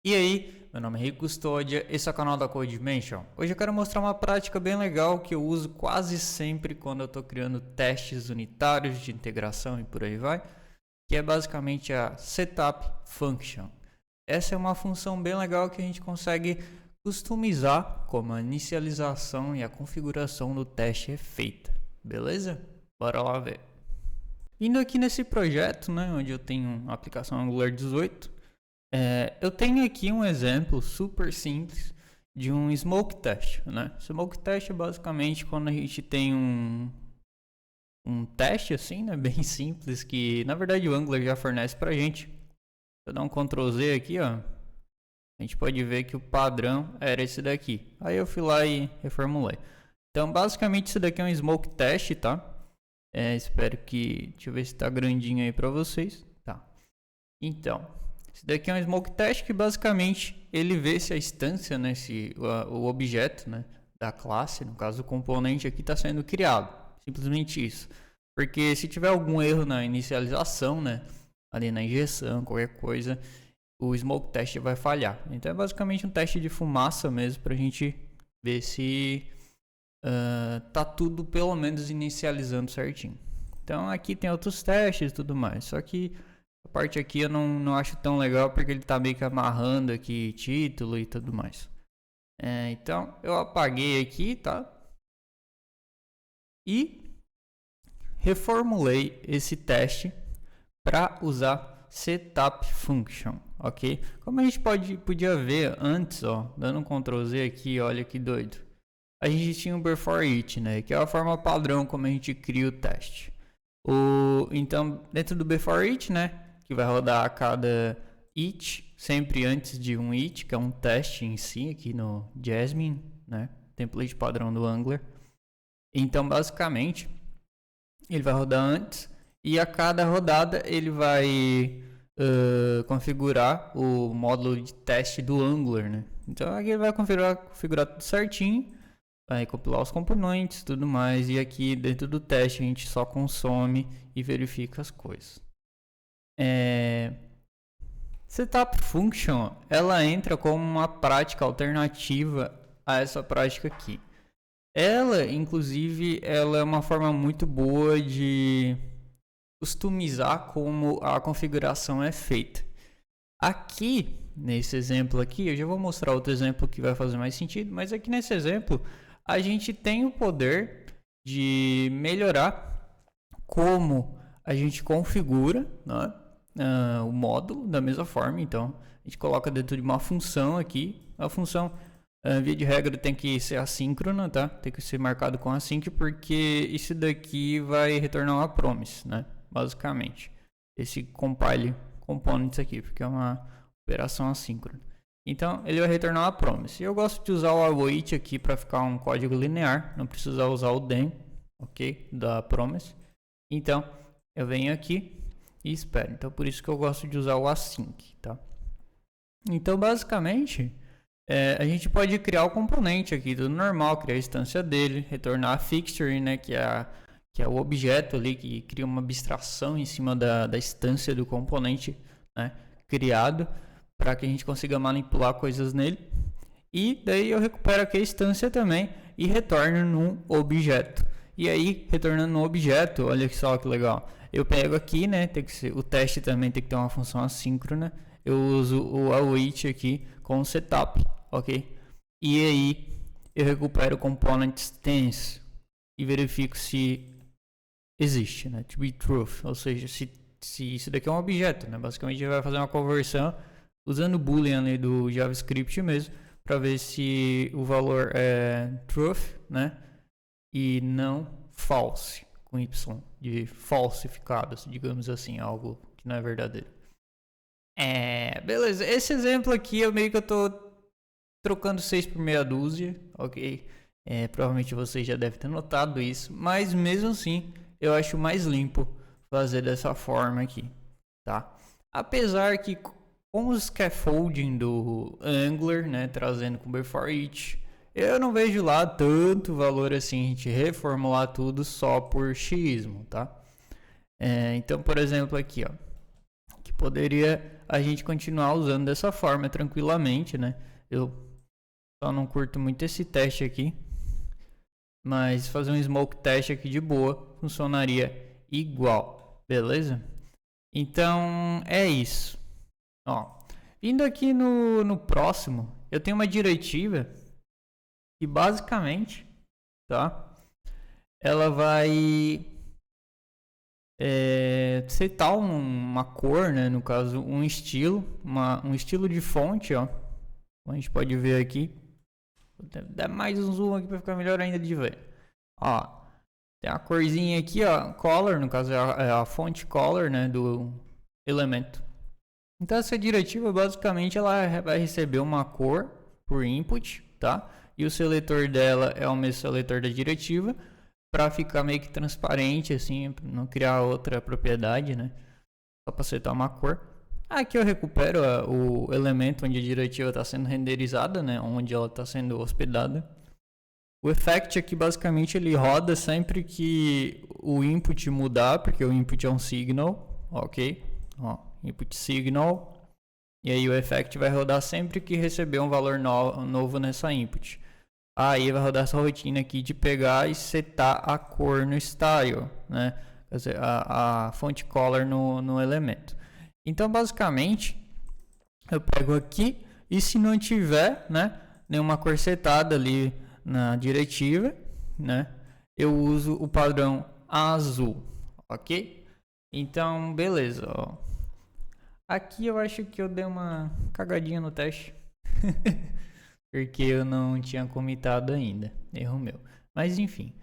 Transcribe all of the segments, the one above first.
E aí, meu nome é Rico Custódia, esse é o canal da CodeMension. Hoje eu quero mostrar uma prática bem legal que eu uso quase sempre quando eu estou criando testes unitários de integração e por aí vai, que é basicamente a Setup Function. Essa é uma função bem legal que a gente consegue customizar como a inicialização e a configuração do teste é feita, beleza? Bora lá ver. Indo aqui nesse projeto, né, onde eu tenho a aplicação Angular 18, eu tenho aqui um exemplo super simples de um smoke test, né? Smoke test é basicamente quando a gente tem um teste assim, né? Bem simples que na verdade o Angular já fornece pra gente. Se eu dar um Ctrl Z aqui, ó, a gente pode ver que o padrão era esse daqui. Aí eu fui lá e reformulei. Então basicamente isso daqui é um smoke test, tá? Espero que, deixa eu ver se tá grandinho aí pra vocês. Tá. Então esse daqui é um smoke test que basicamente ele vê se a instância, né, se o objeto, né, da classe, no caso o componente aqui está sendo criado. Simplesmente isso. Porque se tiver algum erro na inicialização, né, ali na injeção, qualquer coisa, o smoke test vai falhar. Então é basicamente um teste de fumaça mesmo para a gente ver se tá tudo pelo menos inicializando certinho. Então aqui tem outros testes e tudo mais. Só que a parte aqui eu não acho tão legal porque ele tá meio que amarrando aqui título e tudo mais. Então eu apaguei aqui, tá? E reformulei esse teste para usar setup function, ok? Como a gente podia ver antes, ó, dando um Ctrl Z aqui, olha que doido. A gente tinha o before it, né? Que é a forma padrão como a gente cria o teste. Então dentro do before it, né? Que vai rodar a cada it, sempre antes de um it, que é um teste em si, aqui no Jasmine, né? Template padrão do Angular. Então, basicamente, ele vai rodar antes e a cada rodada ele vai configurar o módulo de teste do Angular, né? Então, aqui ele vai configurar tudo certinho, vai compilar os componentes e tudo mais. E aqui dentro do teste a gente só consome e verifica as coisas. Setup Function, ela entra como uma prática alternativa a essa prática aqui. Ela, inclusive, ela é uma forma muito boa de customizar como a configuração é feita. Aqui, nesse exemplo aqui, eu já vou mostrar outro exemplo que vai fazer mais sentido, mas aqui nesse exemplo, a gente tem o poder de melhorar como a gente configura, né, o módulo da mesma forma. Então a gente coloca dentro de uma função aqui. A função, via de regra, tem que ser assíncrona, tá? Tem que ser marcado com async, porque isso daqui vai retornar uma promise, né? Basicamente, esse compile components aqui, porque é uma operação assíncrona. Então ele vai retornar uma promise. Eu gosto de usar o await aqui para ficar um código linear, não precisa usar o then, ok? Da promise. Então eu venho aqui e espero. Então por isso que eu gosto de usar o async, tá? Então basicamente a gente pode criar o componente aqui do normal, criar a instância dele, retornar a fixture, né, que é o objeto ali que cria uma abstração em cima da instância do componente, né, criado, para que a gente consiga manipular coisas nele. E daí eu recupero aqui a instância também e retorno num objeto. E aí, retornando no objeto, olha só que legal. Eu pego aqui, né? Tem que ser, o teste também tem que ter uma função assíncrona. Eu uso o await aqui com o setup, ok? E aí eu recupero o component stance e verifico se existe, né? To be truth, ou seja, se isso daqui é um objeto, né? Basicamente a gente vai fazer uma conversão usando o boolean ali do JavaScript mesmo, para ver se o valor é truth, né? E não false, com Y, de falsificados, digamos assim, algo que não é verdadeiro. Beleza, esse exemplo aqui eu meio que eu tô trocando 6 por meia dúzia, ok? Provavelmente você já deve ter notado isso, mas mesmo assim eu acho mais limpo fazer dessa forma aqui, tá? Apesar que com o scaffolding do Angular, né, trazendo com before it, eu não vejo lá tanto valor assim a gente reformular tudo só por xismo, tá? Então, por exemplo, aqui, ó, que poderia a gente continuar usando dessa forma tranquilamente, né? Eu só não curto muito esse teste aqui, mas fazer um smoke test aqui de boa funcionaria igual, beleza? Então é isso. Ó, indo aqui no próximo, eu tenho uma diretiva que basicamente, tá? Ela vai setar uma cor, né? No caso, um estilo, um estilo de fonte, ó. Como a gente pode ver aqui. Vou dar mais um zoom aqui para ficar melhor ainda de ver. Ó, tem a corzinha aqui, ó, color, no caso é a fonte color, né, do elemento. Então essa diretiva basicamente ela vai receber uma cor por input, tá? E o seletor dela é o mesmo seletor da diretiva, para ficar meio que transparente assim, não criar outra propriedade, né? Só para setar uma cor. Aqui eu recupero o elemento onde a diretiva está sendo renderizada, né? Onde ela está sendo hospedada. O effect aqui basicamente ele roda sempre que o input mudar, porque o input é um signal, ok? Ó, input signal. E aí o effect vai rodar sempre que receber um valor novo nessa input. Aí vai rodar essa rotina aqui de pegar e setar a cor no style, né? Quer dizer, a fonte color no elemento. Então basicamente eu pego aqui e se não tiver, né, nenhuma cor setada ali na diretiva, né, eu uso o padrão azul, ok? Então beleza, ó. Aqui eu acho que eu dei uma cagadinha no teste porque eu não tinha comitado ainda, erro meu, mas enfim,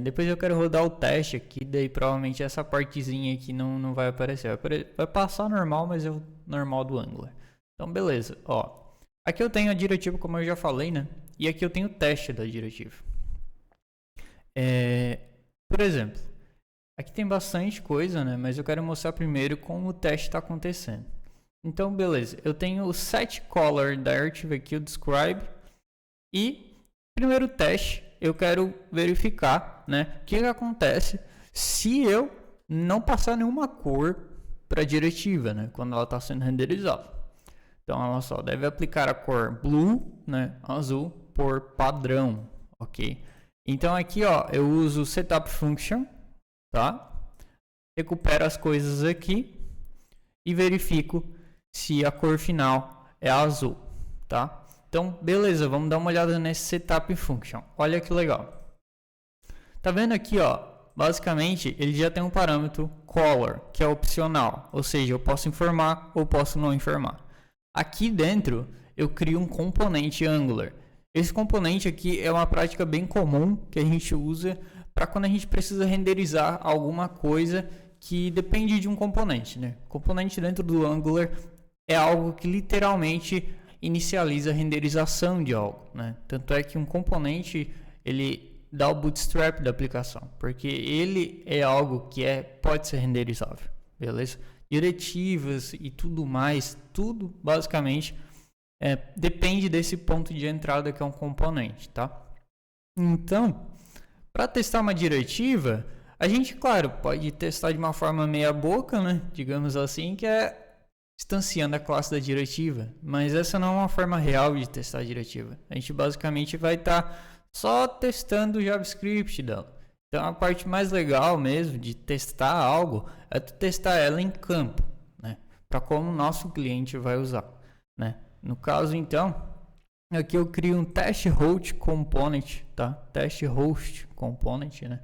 depois eu quero rodar o teste aqui, daí provavelmente essa partezinha aqui não vai aparecer, vai passar normal, mas é o normal do Angular. Então beleza, ó, aqui eu tenho a diretiva como eu já falei, né? E aqui eu tenho o teste da diretiva. Por exemplo, aqui tem bastante coisa, né? Mas eu quero mostrar primeiro como o teste está acontecendo. Então, beleza. Eu tenho o setColor da ArtivaQDescribe e primeiro teste eu quero verificar, né? O que acontece se eu não passar nenhuma cor para a diretiva, né? Quando ela está sendo renderizada. Então, ela só deve aplicar a cor blue, né? Azul por padrão, ok? Então aqui, ó, eu uso o setup function, tá? Recupero as coisas aqui e verifico se a cor final é azul, tá? Então, beleza, vamos dar uma olhada nesse setup function. Olha que legal. Tá vendo aqui, ó? Basicamente, ele já tem um parâmetro color, que é opcional, ou seja, eu posso informar ou posso não informar. Aqui dentro, eu crio um componente Angular. Esse componente aqui é uma prática bem comum que a gente usa para quando a gente precisa renderizar alguma coisa que depende de um componente, né? Componente dentro do Angular é algo que literalmente inicializa a renderização de algo, né? Tanto é que um componente ele dá o bootstrap da aplicação, porque ele é algo que pode ser renderizável, beleza? Diretivas e tudo mais, tudo basicamente depende desse ponto de entrada que é um componente, tá? Então, para testar uma diretiva, a gente, claro, pode testar de uma forma meia boca, né? Digamos assim, que é instanciando a classe da diretiva, mas essa não é uma forma real de testar a diretiva. A gente basicamente vai estar só testando o JavaScript dela. Então, a parte mais legal mesmo de testar algo é tu testar ela em campo, né? Para como o nosso cliente vai usar, né? No caso, então, aqui eu crio um test host component, tá? Test host component, né?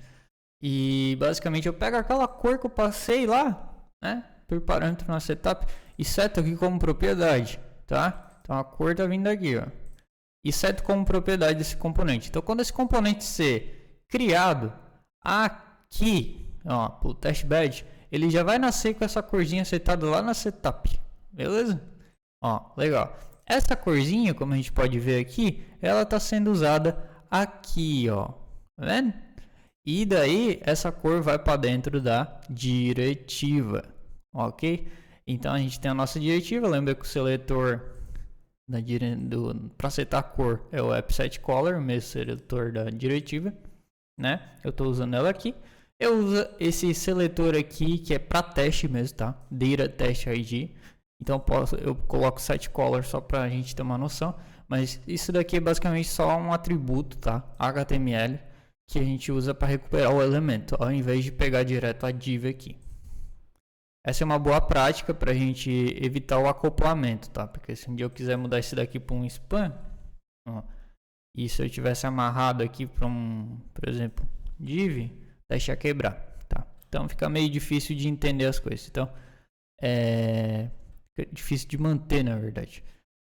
E basicamente eu pego aquela cor que eu passei lá, né? Por parâmetro na setup e seto aqui como propriedade, tá? Então a cor tá vindo aqui, ó. E seto como propriedade desse componente. Então quando esse componente ser criado aqui, ó, pro test bed, ele já vai nascer com essa corzinha setada lá na setup, beleza? Ó, legal. Essa corzinha, como a gente pode ver aqui, ela está sendo usada aqui, ó. Tá vendo? E daí, essa cor vai para dentro da diretiva, ok? Então, a gente tem a nossa diretiva. Lembra que o seletor para setar a cor é o appSetColor, o mesmo seletor da diretiva, né? Eu estou usando ela aqui. Eu uso esse seletor aqui, que é para teste mesmo, tá? Data Test ID. Então eu coloco setColor só para a gente ter uma noção. Mas isso daqui é basicamente só um atributo, tá? HTML, que a gente usa para recuperar o elemento, ao invés de pegar direto a div aqui. Essa é uma boa prática para a gente evitar o acoplamento, tá? Porque se um dia eu quiser mudar isso daqui para um span, ó, e se eu tivesse amarrado aqui para por exemplo, div, deixa quebrar, tá? Então fica meio difícil de entender as coisas. Então fica difícil de manter, na verdade.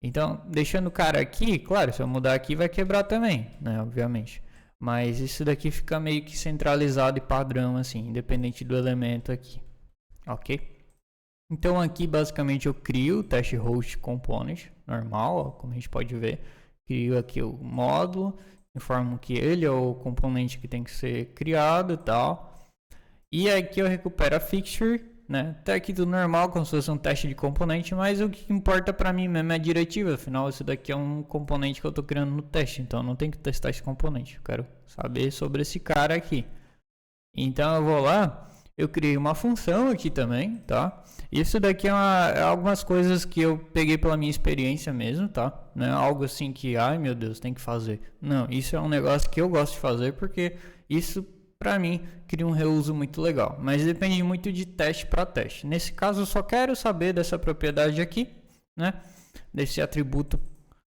Então, deixando o cara aqui, claro, se eu mudar aqui vai quebrar também, né? Obviamente. Mas isso daqui fica meio que centralizado e padrão, assim, independente do elemento aqui. Ok? Então aqui basicamente eu crio o teste host component normal, ó, como a gente pode ver. Crio aqui o módulo, informo que ele é o componente que tem que ser criado e tal. E aqui eu recupero a fixture, né? Até aqui tudo normal, como se fosse um teste de componente, mas o que importa para mim mesmo é a diretiva. Afinal, isso daqui é um componente que eu estou criando no teste, então eu não tenho que testar esse componente. Eu quero saber sobre esse cara aqui. Então eu vou lá. Eu criei uma função aqui também, tá? Isso daqui é algumas coisas que eu peguei pela minha experiência mesmo, tá? Não é algo assim que, ai meu Deus, tem que fazer. Não, isso é um negócio que eu gosto de fazer porque isso, pra mim, cria um reuso muito legal. Mas depende muito de teste para teste. Nesse caso, eu só quero saber dessa propriedade aqui, né? Desse atributo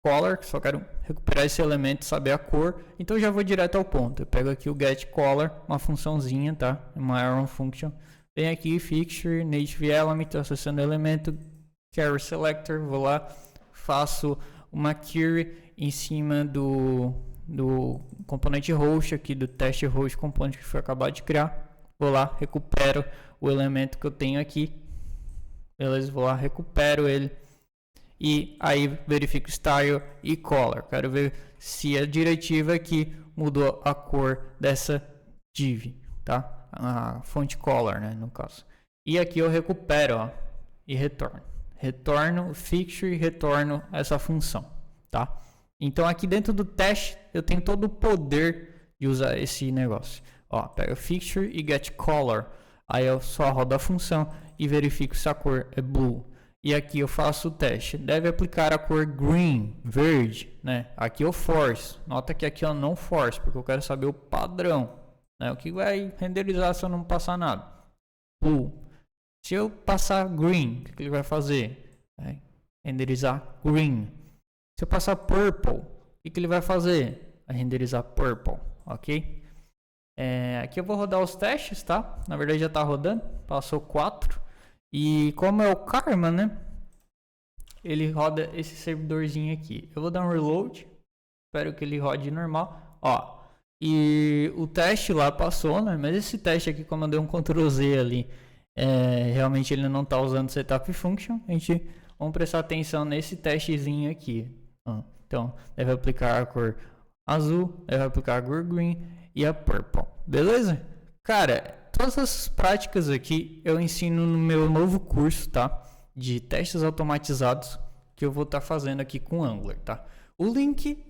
color, só quero recuperar esse elemento, saber a cor, então eu já vou direto ao ponto. Eu pego aqui o getColor, uma funçãozinha, tá? Uma arrow function. Venho aqui, fixture, native element, acessando o elemento, carry selector, vou lá, faço uma query em cima do componente host aqui, do teste host component que foi acabado de criar. Vou lá, recupero o elemento que eu tenho aqui. Beleza, vou lá, recupero ele. E aí verifico style e color. Quero ver se a diretiva aqui mudou a cor dessa div, tá? A font color, né, no caso. E aqui eu recupero, ó, e retorno. Retorno fixture e retorno essa função, tá? Então aqui dentro do teste eu tenho todo o poder de usar esse negócio. Ó, pego fixture e getColor. Aí eu só rodo a função e verifico se a cor é blue. E aqui eu faço o teste. Deve aplicar a cor green, verde, né? Aqui eu force. Nota que aqui eu não force, porque eu quero saber o padrão, né? O que vai renderizar se eu não passar nada. Blue. Se eu passar green, o que ele vai fazer? Vai renderizar green. Se eu passar purple, o que ele vai fazer? Vai renderizar purple, ok? Aqui eu vou rodar os testes, tá? Na verdade já está rodando, passou 4. E como é o Karma, né? Ele roda esse servidorzinho aqui. Eu vou dar um reload. Espero que ele rode normal. Ó. E o teste lá passou, né? Mas esse teste aqui, como eu dei um Ctrl Z ali, realmente ele não está usando setup function. Vamos prestar atenção nesse testezinho aqui. Ó. Então, deve aplicar a cor azul, deve aplicar a cor green e a purple. Beleza? Cara, todas essas práticas aqui eu ensino no meu novo curso, tá? De testes automatizados que eu vou estar fazendo aqui com Angular, tá? O link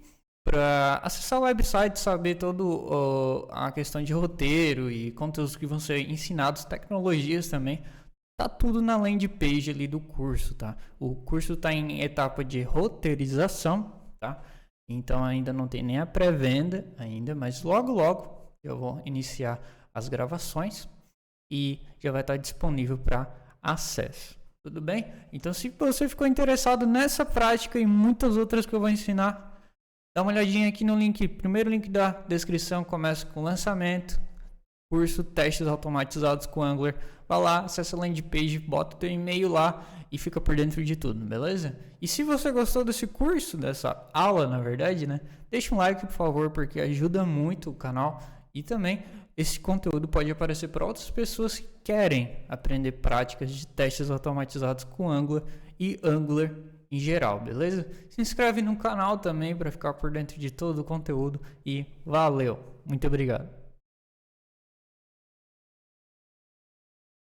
para acessar o website, saber toda a questão de roteiro e conteúdos que vão ser ensinados, tecnologias também, tá tudo na landing page ali do curso, tá? O curso está em etapa de roteirização, tá? Então ainda não tem nem a pré-venda ainda, mas logo eu vou iniciar as gravações e já vai estar disponível para acesso. Tudo bem? Então, se você ficou interessado nessa prática e muitas outras que eu vou ensinar, dá uma olhadinha aqui no link. Primeiro link da descrição, começa com lançamento, curso testes automatizados com Angular. Vai lá, acessa a landing page, bota o teu e-mail lá e fica por dentro de tudo, beleza? E se você gostou desse curso, dessa aula, na verdade, né? Deixa um like, por favor, porque ajuda muito o canal. E também esse conteúdo pode aparecer para outras pessoas que querem aprender práticas de testes automatizados com Angular e Angular em geral, beleza? Se inscreve no canal também para ficar por dentro de todo o conteúdo e valeu! Muito obrigado!